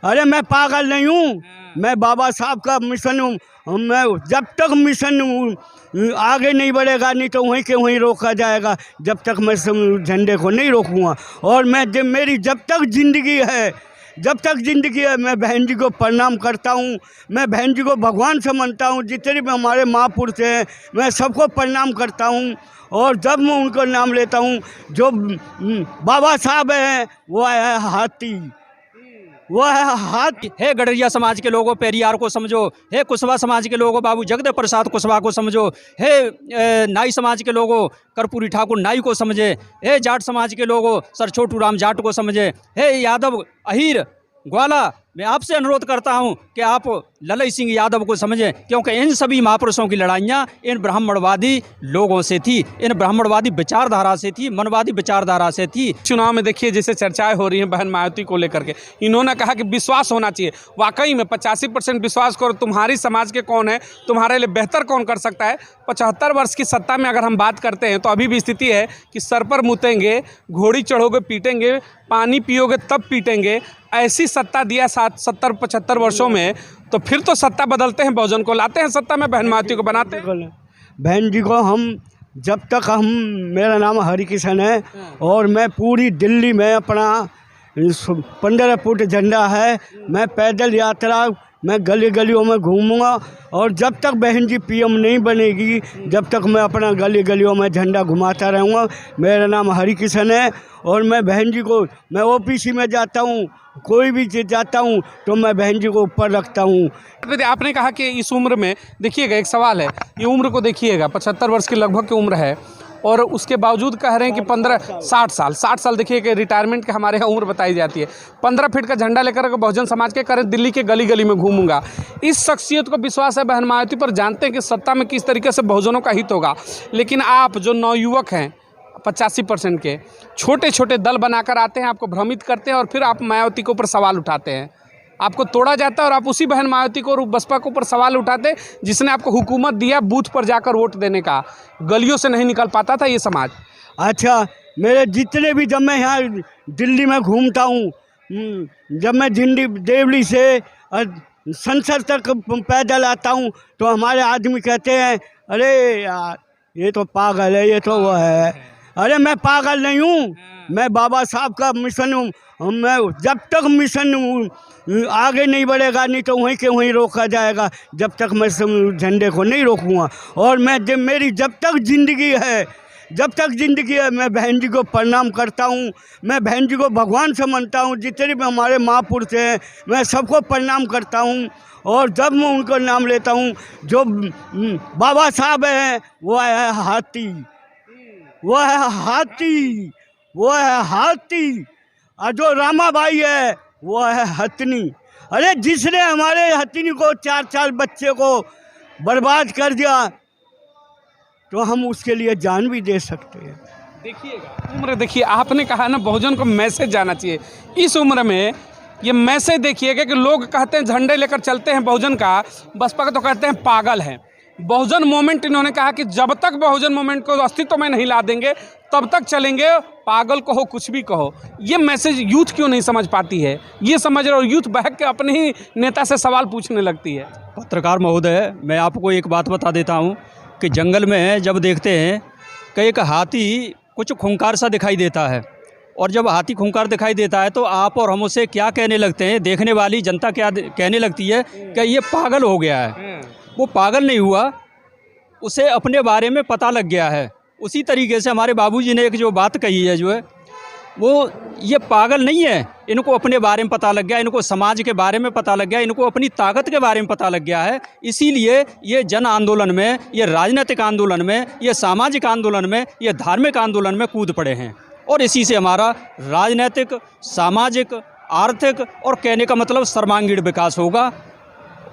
अरे मैं पागल नहीं हूँ, मैं बाबा साहब का मिशन हूँ। मैं जब तक मिशन आगे नहीं बढ़ेगा नहीं तो वहीं के वहीं रोका जाएगा, जब तक मैं झंडे को नहीं रोकूंगा। और मेरी जब तक ज़िंदगी है, जब तक ज़िंदगी है, मैं बहन जी को प्रणाम करता हूँ। मैं बहन जी को भगवान से मानता हूँ। जितने भी हमारे महापुरुष हैं मैं सबको प्रणाम करता हूँ। और जब मैं उनको नाम लेता हूँ, जो बाबा साहब हैं वो है हाथी, वो है हाथी। हे गडरिया समाज के लोगों, पेरियार को समझो। हे कुशवाहा समाज के लोगों, बाबू जगदेव प्रसाद कुशवाहा को समझो। हे नाई समाज के लोगों, कर्पूरी ठाकुर नाई को समझे। हे जाट समाज के लोगों, सर छोटू राम जाट को समझे। हे यादव अहीर ग्वाला, मैं आपसे अनुरोध करता हूं कि आप ललई सिंह यादव को समझें, क्योंकि इन सभी महापुरुषों की लड़ाइयाँ इन ब्राह्मणवादी लोगों से थी, इन ब्राह्मणवादी विचारधारा से थी, मनवादी विचारधारा से थी। चुनाव में देखिए जैसे चर्चाएं हो रही हैं बहन मायावती को लेकर के, इन्होंने कहा कि विश्वास होना चाहिए। वाकई में 85% विश्वास करो। तुम्हारी समाज के कौन है, तुम्हारे लिए बेहतर कौन कर सकता है। 75 वर्ष की सत्ता में अगर हम बात करते हैं तो अभी भी स्थिति है कि सर पर मुतेंगे, घोड़ी चढ़ोगे पीटेंगे, पानी पियोगे तब पीटेंगे। ऐसी सत्ता दिया 70-75 वर्षों में, तो फिर तो सत्ता बदलते हैं, बहुजन को लाते हैं सत्ता में, बहन मायावती को बनाते हैं। बहन जी को हम जब तक मेरा नाम हरिकिशन है और मैं पूरी दिल्ली में अपना 15 फुट झंडा है, मैं पैदल यात्रा, मैं गली गलियों में घूमूंगा। और जब तक बहन जी पीएम नहीं बनेगी, जब तक मैं अपना गली गलियों में झंडा घुमाता रहूँगा। मेरा नाम हरिकिशन है और मैं बहन जी को, मैं ओपीसी में जाता हूँ, कोई भी चीज़ जाता हूँ तो मैं बहन जी को ऊपर रखता हूँ। आपने कहा कि इस उम्र में, देखिएगा एक सवाल है, ये उम्र को देखिएगा, 75 वर्ष की लगभग की उम्र है और उसके बावजूद कह रहे हैं कि 60 साल देखिए कि रिटायरमेंट के हमारे यहाँ उम्र बताई जाती है। 15 फीट का झंडा लेकर बहुजन समाज के करें दिल्ली के गली गली में घूमूंगा। इस शख्सियत को विश्वास है बहन मायावती पर, जानते हैं कि सत्ता में किस तरीके से बहुजनों का हित होगा। लेकिन आप जो नवयुवक हैं 85% के, छोटे छोटे दल बनाकर आते हैं, आपको भ्रमित करते हैं और फिर आप मायावती के ऊपर सवाल उठाते हैं। आपको तोड़ा जाता है और आप उसी बहन मायावती को और बसपा के ऊपर सवाल उठाते, जिसने आपको हुकूमत दिया बूथ पर जाकर वोट देने का। गलियों से नहीं निकल पाता था ये समाज। अच्छा, मेरे जितने भी, जब मैं यहाँ दिल्ली में घूमता हूँ, जब मैं देवली से संसद तक पैदल आता हूँ तो हमारे आदमी कहते हैं अरे यार ये तो पागल है, ये तो वो है। अरे मैं पागल नहीं हूँ, मैं बाबा साहब का मिशन हूँ। मैं जब तक मिशन आगे नहीं बढ़ेगा नहीं तो वहीं के वहीं रोका जाएगा, जब तक मैं झंडे को नहीं रोकूंगा। और मेरी जब तक ज़िंदगी है, जब तक ज़िंदगी है, मैं बहन जी को प्रणाम करता हूँ। मैं बहन जी को भगवान से मानता हूँ। जितने भी हमारे महापुरुष हैं मैं सबको प्रणाम करता हूँ। और जब मैं उनको नाम लेता हूँ, जो बाबा साहब हैं वो है हाथी, वो है हाथी, वो है हाथी। और जो रामाबाई है वो है हथनी। अरे जिसने हमारे हथनी को 4 बच्चे को बर्बाद कर दिया तो हम उसके लिए जान भी दे सकते हैं। देखिएगा उम्र, देखिए आपने कहा ना बहुजन को मैसेज जाना चाहिए। इस उम्र में ये मैसेज देखिएगा कि लोग कहते हैं झंडे लेकर चलते हैं बहुजन का, बसपा का तो कहते हैं पागल है। बहुजन मोमेंट, इन्होंने कहा कि जब तक बहुजन मोमेंट को अस्तित्व में नहीं ला देंगे तब तक चलेंगे, पागल कहो कुछ भी कहो। ये मैसेज यूथ क्यों नहीं समझ पाती है? ये समझ रहे हो, यूथ बहक के अपने ही नेता से सवाल पूछने लगती है। पत्रकार महोदय, मैं आपको एक बात बता देता हूँ कि जंगल में जब देखते हैं कि एक हाथी कुछ खूंखार सा दिखाई देता है, और जब हाथी खूंखार दिखाई देता है तो आप और हम उसे क्या कहने लगते हैं, देखने वाली जनता क्या कहने लगती है कि ये पागल हो गया है। वो पागल नहीं हुआ, उसे अपने बारे में पता लग गया है। उसी तरीके से हमारे बाबूजी ने एक जो बात कही है, जो है वो, ये पागल नहीं है, इनको अपने बारे में पता लग गया, इनको समाज के बारे में पता लग गया, इनको अपनी ताकत के बारे में पता लग गया है। इसीलिए ये जन आंदोलन में, ये राजनीतिक आंदोलन में, ये सामाजिक आंदोलन में, ये धार्मिक आंदोलन में कूद पड़े हैं। और इसी से हमारा राजनीतिक, सामाजिक, आर्थिक और कहने का मतलब सर्वांगीण विकास होगा।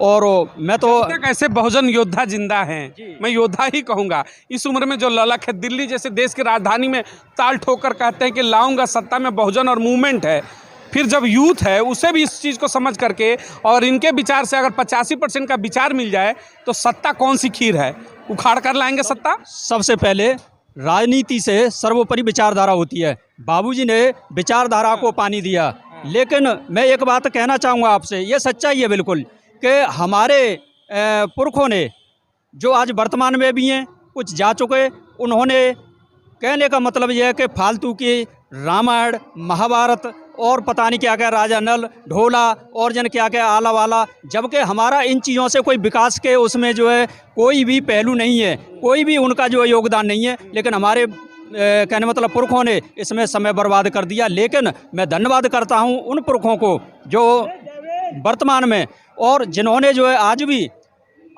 और मैं तो ऐसे बहुजन योद्धा जिंदा हैं, मैं योद्धा ही कहूँगा। इस उम्र में जो ललक है, दिल्ली जैसे देश की राजधानी में ताल ठोकर कहते हैं कि लाऊंगा सत्ता में बहुजन और मूवमेंट है। फिर जब यूथ है उसे भी इस चीज़ को समझ करके और इनके विचार से अगर 85% का विचार मिल जाए तो सत्ता कौन सी खीर है, उखाड़ कर लाएंगे सत्ता। सबसे पहले राजनीति से सर्वोपरि विचारधारा होती है। बाबूजी ने विचारधारा को पानी दिया, लेकिन मैं एक बात कहना चाहूँगा आपसे, ये सच्चाई है बिल्कुल कि हमारे पुरखों ने जो आज वर्तमान में भी हैं, कुछ जा चुके, उन्होंने, कहने का मतलब यह है कि फालतू की रामायण महाभारत और पता नहीं क्या क्या राजा नल ढोला और जन क्या क्या आला वाला, जबकि हमारा इन चीज़ों से कोई विकास के उसमें जो है कोई भी पहलू नहीं है, कोई भी उनका जो योगदान नहीं है। लेकिन हमारे कहने मतलब पुरखों ने इसमें समय बर्बाद कर दिया। लेकिन मैं धन्यवाद करता हूं उन पुरखों को जो वर्तमान में और जिन्होंने जो है आज भी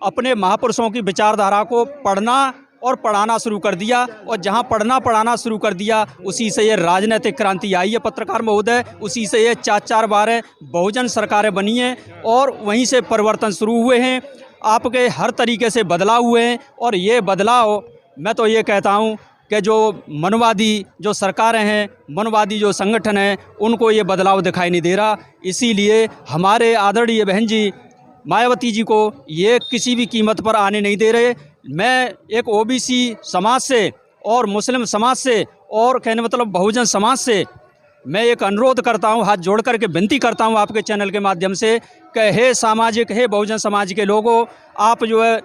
अपने महापुरुषों की विचारधारा को पढ़ना और पढ़ाना शुरू कर दिया, और जहां पढ़ना पढ़ाना शुरू कर दिया उसी से ये राजनीतिक क्रांति आई है पत्रकार महोदय, उसी से ये 4-4 बार बहुजन सरकारें बनी हैं और वहीं से परिवर्तन शुरू हुए हैं, आपके हर तरीके से बदलाव हुए हैं। और ये बदलाव मैं तो ये कहता हूं कि जो मनवादी जो सरकारें हैं, मनवादी जो संगठन हैं, उनको ये बदलाव दिखाई नहीं दे रहा। इसीलिए हमारे आदरणीय बहन जी मायावती जी को ये किसी भी कीमत पर आने नहीं दे रहे। मैं एक ओबीसी समाज से और मुस्लिम समाज से और कहने मतलब बहुजन समाज से मैं एक अनुरोध करता हूं, हाथ जोड़ करके विनती करता हूं आपके चैनल के माध्यम से कि हे सामाजिक, हे बहुजन समाज के लोगों, आप जो है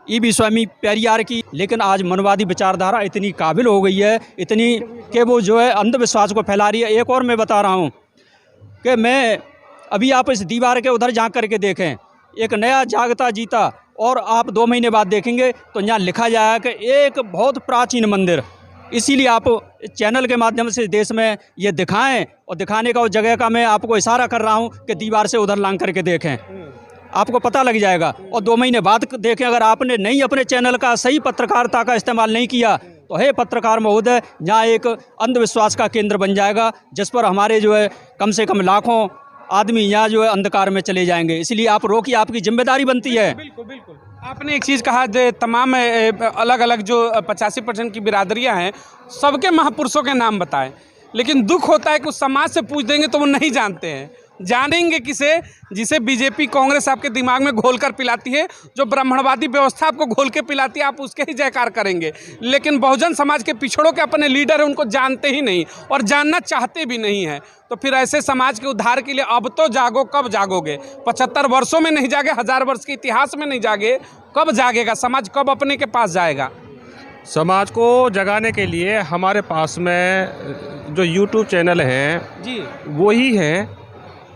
ईवी स्वामी पेरियार की, लेकिन आज मनवादी विचारधारा इतनी काबिल हो गई है, इतनी कि वो जो है अंधविश्वास को फैला रही है। एक और मैं बता रहा हूँ कि मैं अभी आप इस दीवार के उधर झाँक करके देखें, एक नया जागता जीता, और आप 2 महीने बाद देखेंगे तो यहाँ लिखा जाएगा कि एक बहुत प्राचीन मंदिर। इसीलिए आप चैनल के माध्यम से देश में ये दिखाएं, और दिखाने का उस जगह का मैं आपको इशारा कर रहा हूँ कि दीवार से उधर लांग करके देखें, आपको पता लग जाएगा। और 2 महीने बाद देखें, अगर आपने नहीं अपने चैनल का सही पत्रकारिता का इस्तेमाल नहीं किया तो हे पत्रकार महोदय, यहाँ एक अंधविश्वास का केंद्र बन जाएगा, जिस पर हमारे जो है कम से कम लाखों आदमी यहाँ जो है अंधकार में चले जाएंगे। इसलिए आप रोकिए, आपकी जिम्मेदारी बनती है। बिल्कुल बिल्कुल। आपने एक चीज़ कहा, जो तमाम अलग अलग जो 85% की बिरादरियां हैं, सबके महापुरुषों के नाम बताएं, लेकिन दुख होता है कि उस समाज से पूछ देंगे तो वो नहीं जानते हैं। जानेंगे किसे? जिसे बीजेपी कांग्रेस आपके दिमाग में घोल कर पिलाती है, जो ब्राह्मणवादी व्यवस्था आपको घोल के पिलाती है, आप उसके ही जयकार करेंगे। लेकिन बहुजन समाज के पिछड़ों के अपने लीडर हैं, उनको जानते ही नहीं और जानना चाहते भी नहीं हैं। तो फिर ऐसे समाज के उद्धार के लिए अब तो जागो। कब जागोगे? 75 वर्षों में नहीं जागे, 1000 वर्ष के इतिहास में नहीं जागे, कब जागेगा समाज? कब अपने के पास जाएगा? समाज को जगाने के लिए हमारे पास में जो यूट्यूब चैनल हैं जी, वही हैं,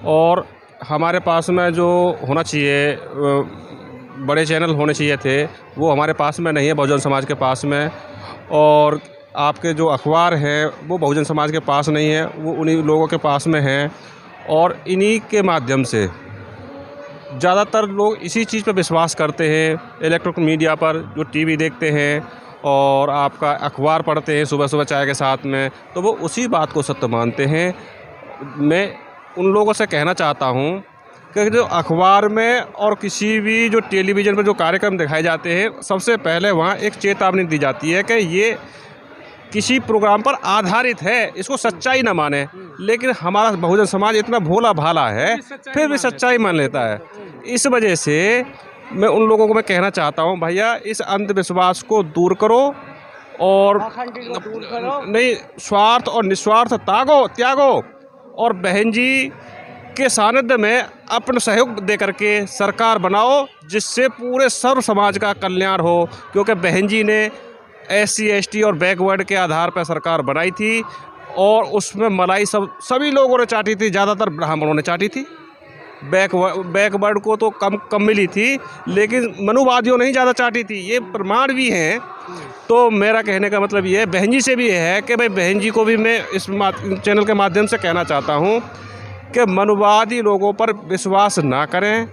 और हमारे पास में जो होना चाहिए बड़े चैनल होने चाहिए थे, वो हमारे पास में नहीं है, बहुजन समाज के पास में। और आपके जो अखबार हैं वो बहुजन समाज के पास नहीं है, वो उन्हीं लोगों के पास में हैं। और इन्हीं के माध्यम से ज़्यादातर लोग इसी चीज़ पर विश्वास करते हैं, इलेक्ट्रॉनिक मीडिया पर जो टीवी देखते हैं और आपका अखबार पढ़ते हैं सुबह सुबह चाय के साथ में, तो वो उसी बात को सत्य मानते हैं। मैं उन लोगों से कहना चाहता हूँ कि जो अखबार में और किसी भी जो टेलीविज़न पर जो कार्यक्रम दिखाए जाते हैं, सबसे पहले वहाँ एक चेतावनी दी जाती है कि ये किसी प्रोग्राम पर आधारित है, इसको सच्चाई ना माने। लेकिन हमारा बहुजन समाज इतना भोला भाला है, फिर भी सच्चाई मान लेता है। इस वजह से मैं उन लोगों को मैं कहना चाहता हूँ, भैया इस अंधविश्वास को दूर करो और नहीं, स्वार्थ और निस्वार्थ त्यागो और बहन जी के सानिध्य में अपना सहयोग दे करके सरकार बनाओ, जिससे पूरे सर्व समाज का कल्याण हो। क्योंकि बहन जी ने SC ST और बैकवर्ड के आधार पर सरकार बनाई थी, और उसमें मलाई सभी लोगों ने चाटी थी, ज़्यादातर ब्राह्मणों ने चाटी थी। बैकवर्ड को तो कम मिली थी, लेकिन मनुवादियों ने ही ज़्यादा चाटी थी, ये प्रमाण भी हैं। तो मेरा कहने का मतलब ये बहन जी से भी है कि भाई बहन जी को भी मैं इस चैनल के माध्यम से कहना चाहता हूँ कि मनुवादी लोगों पर विश्वास ना करें,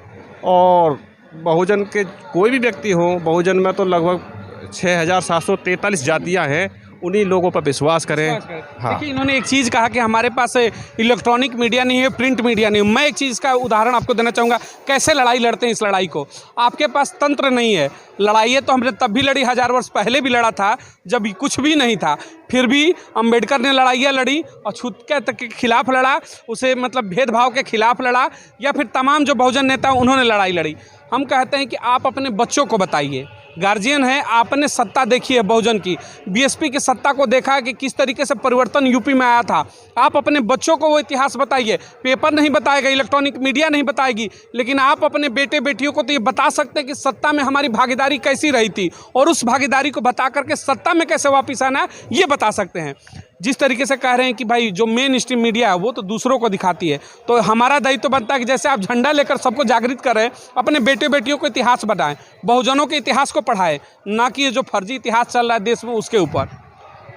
और बहुजन के कोई भी व्यक्ति हो, बहुजन में तो लगभग 6743 जातियाँ हैं, उन्हीं लोगों पर विश्वास करें। हाँ। देखिए, इन्होंने एक चीज़ कहा कि हमारे पास इलेक्ट्रॉनिक मीडिया नहीं है, प्रिंट मीडिया नहीं है। मैं एक चीज़ का उदाहरण आपको देना चाहूँगा, कैसे लड़ाई लड़ते हैं इस लड़ाई को। आपके पास तंत्र नहीं है, लड़ाई है तो हमने तब भी लड़ी, 1000 वर्ष पहले भी लड़ा था जब कुछ भी नहीं था। फिर भी अम्बेडकर ने लड़ाइयाँ लड़ी और छूतके तक के खिलाफ लड़ा, उसे मतलब भेदभाव के खिलाफ लड़ा, या फिर तमाम जो बहुजन नेता उन्होंने लड़ाई लड़ी। हम कहते हैं कि आप अपने बच्चों को बताइए, गार्जियन हैं, आपने सत्ता देखी है बहुजन की, बीएसपी की सत्ता को देखा है कि किस तरीके से परिवर्तन यूपी में आया था। आप अपने बच्चों को वो इतिहास बताइए, पेपर नहीं बताएगा, इलेक्ट्रॉनिक मीडिया नहीं बताएगी, लेकिन आप अपने बेटे बेटियों को तो ये बता सकते हैं कि सत्ता में हमारी भागीदारी कैसी रही थी और उस भागीदारी को बता करके सत्ता में कैसे वापस आना है ये बता सकते हैं। जिस तरीके से कह रहे हैं कि भाई जो मेन स्ट्रीम मीडिया है वो तो दूसरों को दिखाती है, तो हमारा दायित्व बनता है कि जैसे आप झंडा लेकर सबको जागृत कर रहे हैं, अपने बेटे बेटियों को इतिहास बताएं, बहुजनों के इतिहास को पढ़ाएं, ना कि ये जो फर्जी इतिहास चल रहा है देश में उसके ऊपर।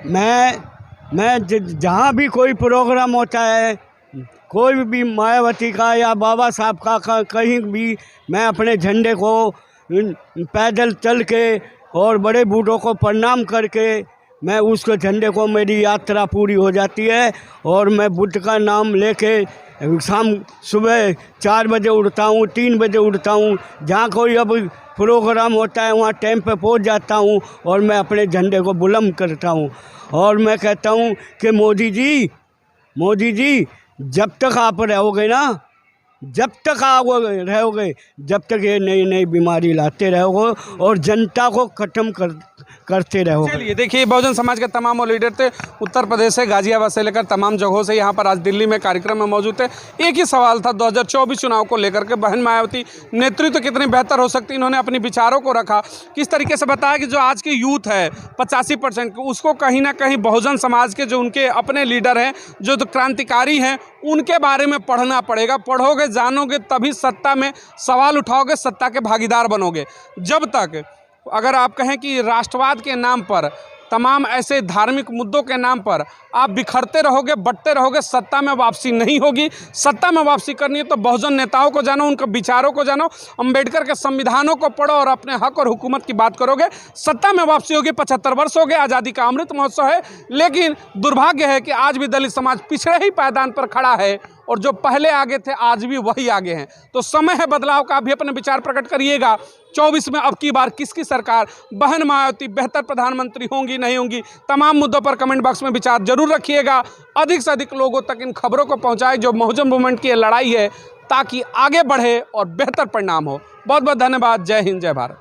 मैं जहाँ भी कोई प्रोग्राम होता है, कोई भी मायावती का या बाबा साहब का कहीं भी, मैं अपने झंडे को पैदल चल के और बड़े बूढ़ों को प्रणाम करके मैं उसको झंडे को, मेरी यात्रा पूरी हो जाती है। और मैं बुद्ध का नाम लेके शाम सुबह 4 बजे उठता हूँ, 3 बजे उठता हूँ, जहाँ कोई अब प्रोग्राम होता है वहाँ टाइम पे पहुँच जाता हूँ और मैं अपने झंडे को बुलंद करता हूँ। और मैं कहता हूँ कि मोदी जी जब तक आप रहोगे ना, जब तक आप रहोगे, जब तक ये नई नई बीमारी लाते रहोगे और जनता को ख़त्म करते रहोगे। चलिए देखिए, बहुजन समाज के तमाम वो लीडर थे, उत्तर प्रदेश से, गाजियाबाद से लेकर तमाम जगहों से यहाँ पर आज दिल्ली में कार्यक्रम में मौजूद थे। एक ही सवाल था 2024 चुनाव को लेकर के, बहन मायावती नेतृत्व कितनी बेहतर हो सकती है, इन्होंने अपने विचारों को रखा, किस तरीके से बताया कि जो आज की यूथ है 85% उसको कहीं ना कहीं बहुजन समाज के जो उनके अपने लीडर हैं, जो तो क्रांतिकारी हैं, उनके बारे में पढ़ना पड़ेगा। पढ़ोगे, जानोगे, तभी सत्ता में सवाल उठाओगे, सत्ता के भागीदार बनोगे। जब तक अगर आप कहें कि राष्ट्रवाद के नाम पर, तमाम ऐसे धार्मिक मुद्दों के नाम पर आप बिखरते रहोगे, बंटते रहोगे, सत्ता में वापसी नहीं होगी। सत्ता में वापसी करनी है तो बहुजन नेताओं को जानो, उनके विचारों को जानो, अंबेडकर के संविधानों को पढ़ो और अपने हक और हुकूमत की बात करोगे, सत्ता में वापसी होगी। 75 वर्ष हो गए, आज़ादी का अमृत महोत्सव है, लेकिन दुर्भाग्य है कि आज भी दलित समाज पिछड़े ही पायदान पर खड़ा है और जो पहले आगे थे आज भी वही आगे हैं। तो समय है बदलाव का, भी अपने विचार प्रकट करिएगा। 24 में अब की बार किसकी सरकार, बहन मायावती बेहतर प्रधानमंत्री होंगी नहीं होंगी, तमाम मुद्दों पर कमेंट बॉक्स में विचार जरूर रखिएगा। अधिक से अधिक लोगों तक इन खबरों को पहुंचाएं जो बहुजन मूवमेंट की ये लड़ाई है, ताकि आगे बढ़े और बेहतर परिणाम हो। बहुत बहुत धन्यवाद। जय हिंद, जय भारत।